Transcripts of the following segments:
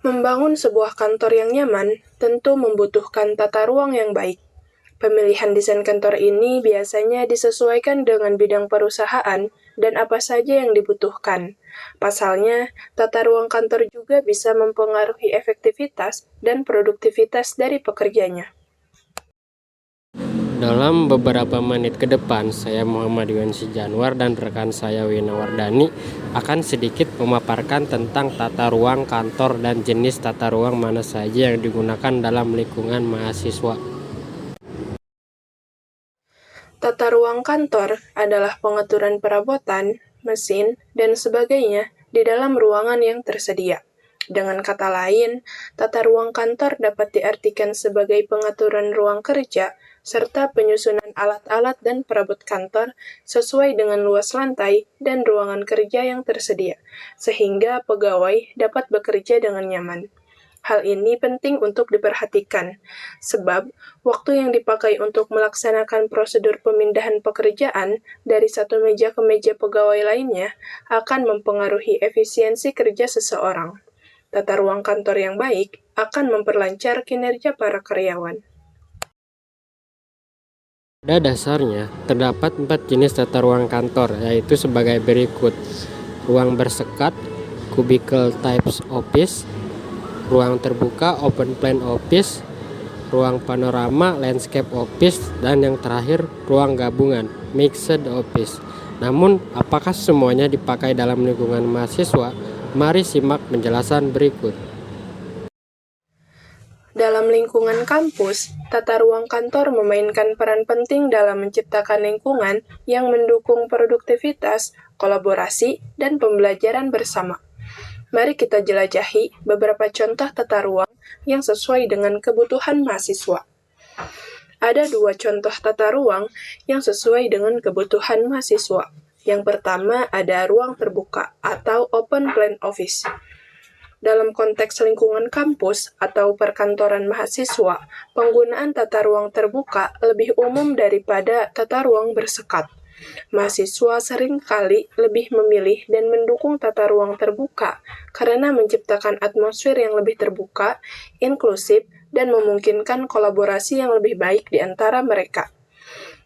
Membangun sebuah kantor yang nyaman tentu membutuhkan tata ruang yang baik. Pemilihan desain kantor ini biasanya disesuaikan dengan bidang perusahaan dan apa saja yang dibutuhkan. Pasalnya, tata ruang kantor juga bisa mempengaruhi efektivitas dan produktivitas dari pekerjanya. Dalam beberapa menit ke depan, saya Muhammad Yuansi Januar dan rekan saya Wina Wardani akan sedikit memaparkan tentang tata ruang kantor dan jenis tata ruang mana saja yang digunakan dalam lingkungan mahasiswa. Tata ruang kantor adalah pengaturan perabotan, mesin, dan sebagainya di dalam ruangan yang tersedia. Dengan kata lain, tata ruang kantor dapat diartikan sebagai pengaturan ruang kerja serta penyusunan alat-alat dan perabot kantor sesuai dengan luas lantai dan ruangan kerja yang tersedia, sehingga pegawai dapat bekerja dengan nyaman. Hal ini penting untuk diperhatikan, sebab waktu yang dipakai untuk melaksanakan prosedur pemindahan pekerjaan dari satu meja ke meja pegawai lainnya akan mempengaruhi efisiensi kerja seseorang. Tata ruang kantor yang baik akan memperlancar kinerja para karyawan. Pada dasarnya, terdapat 4 jenis tata ruang kantor, yaitu sebagai berikut: ruang bersekat, cubicle types office, ruang terbuka open plan office, ruang panorama landscape office, dan yang terakhir ruang gabungan mixed office. Namun, apakah semuanya dipakai dalam lingkungan mahasiswa? Mari simak penjelasan berikut. Dalam lingkungan kampus, tata ruang kantor memainkan peran penting dalam menciptakan lingkungan yang mendukung produktivitas, kolaborasi, dan pembelajaran bersama. Mari kita jelajahi beberapa contoh tata ruang yang sesuai dengan kebutuhan mahasiswa. Ada 2 contoh tata ruang yang sesuai dengan kebutuhan mahasiswa. Yang pertama ada ruang terbuka atau open plan office. Dalam konteks lingkungan kampus atau perkantoran mahasiswa, penggunaan tata ruang terbuka lebih umum daripada tata ruang bersekat. Mahasiswa seringkali lebih memilih dan mendukung tata ruang terbuka karena menciptakan atmosfer yang lebih terbuka, inklusif, dan memungkinkan kolaborasi yang lebih baik di antara mereka.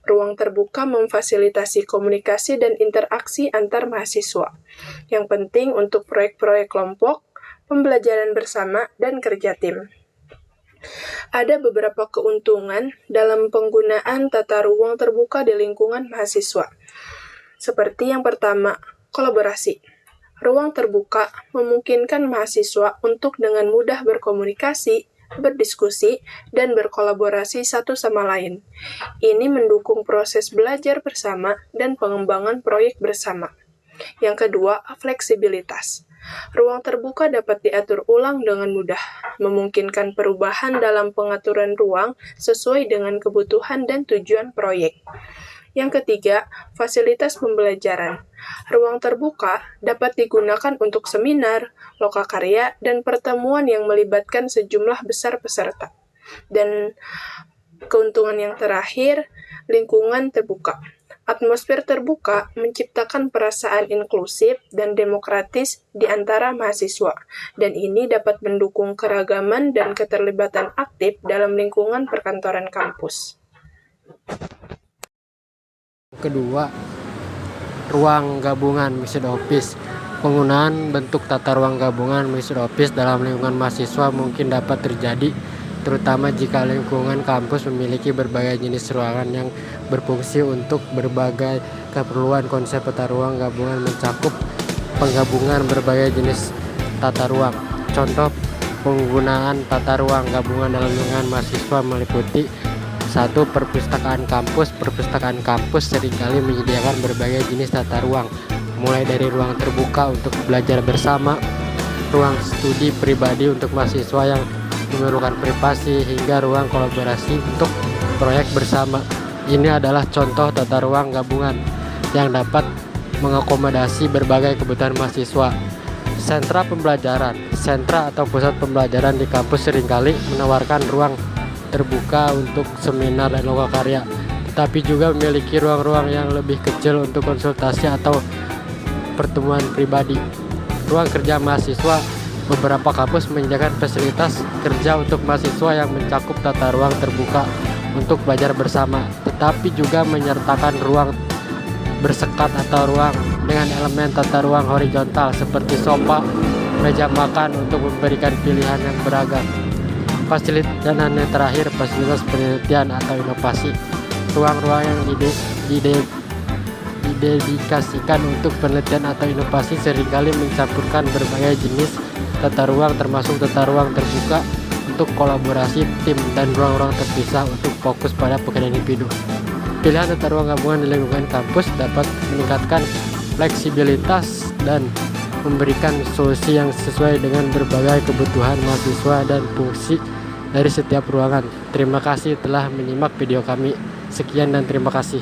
Ruang terbuka memfasilitasi komunikasi dan interaksi antar mahasiswa, yang penting untuk proyek-proyek kelompok, pembelajaran bersama, dan kerja tim. Ada beberapa keuntungan dalam penggunaan tata ruang terbuka di lingkungan mahasiswa. Seperti yang pertama, kolaborasi. Ruang terbuka memungkinkan mahasiswa untuk dengan mudah berkomunikasi, berdiskusi, dan berkolaborasi satu sama lain. Ini mendukung proses belajar bersama dan pengembangan proyek bersama. Yang kedua, fleksibilitas. Ruang terbuka dapat diatur ulang dengan mudah, memungkinkan perubahan dalam pengaturan ruang sesuai dengan kebutuhan dan tujuan proyek. Yang ketiga, fasilitas pembelajaran. Ruang terbuka dapat digunakan untuk seminar, lokakarya, dan pertemuan yang melibatkan sejumlah besar peserta. Dan keuntungan yang terakhir, lingkungan terbuka. Atmosfer terbuka menciptakan perasaan inklusif dan demokratis di antara mahasiswa, dan ini dapat mendukung keragaman dan keterlibatan aktif dalam lingkungan perkantoran kampus. Kedua, ruang gabungan mixed office. Penggunaan bentuk tata ruang gabungan mixed office dalam lingkungan mahasiswa mungkin dapat terjadi, terutama jika lingkungan kampus memiliki berbagai jenis ruangan yang berfungsi untuk berbagai keperluan. Konsep tata ruang gabungan mencakup penggabungan berbagai jenis tata ruang. Contoh penggunaan tata ruang gabungan dalam lingkungan mahasiswa meliputi: 1. Perpustakaan kampus. Perpustakaan kampus seringkali menyediakan berbagai jenis tata ruang, mulai dari ruang terbuka untuk belajar bersama, ruang studi pribadi untuk mahasiswa yang memerlukan privasi, hingga ruang kolaborasi untuk proyek bersama. Ini adalah contoh tata ruang gabungan yang dapat mengakomodasi berbagai kebutuhan mahasiswa. Sentra pembelajaran. Sentra atau pusat pembelajaran di kampus seringkali menawarkan ruang terbuka untuk seminar dan lokakarya, tetapi juga memiliki ruang-ruang yang lebih kecil untuk konsultasi atau pertemuan pribadi. Ruang kerja mahasiswa. Beberapa kampus menyediakan fasilitas kerja untuk mahasiswa yang mencakup tata ruang terbuka untuk belajar bersama, tetapi juga menyertakan ruang bersekat atau ruang dengan elemen tata ruang horizontal seperti sofa, meja makan untuk memberikan pilihan yang beragam. Dan yang terakhir, fasilitas penelitian atau inovasi. Ruang-ruang yang didedikasikan untuk penelitian atau inovasi seringkali mencampurkan berbagai jenis tata ruang termasuk tata ruang terbuka untuk kolaborasi tim dan ruang-ruang terpisah untuk fokus pada pekerjaan individu. Pilihan tata ruang gabungan di lingkungan kampus dapat meningkatkan fleksibilitas dan memberikan solusi yang sesuai dengan berbagai kebutuhan mahasiswa dan fungsi dari setiap ruangan. Terima kasih telah menyimak video kami. Sekian dan terima kasih.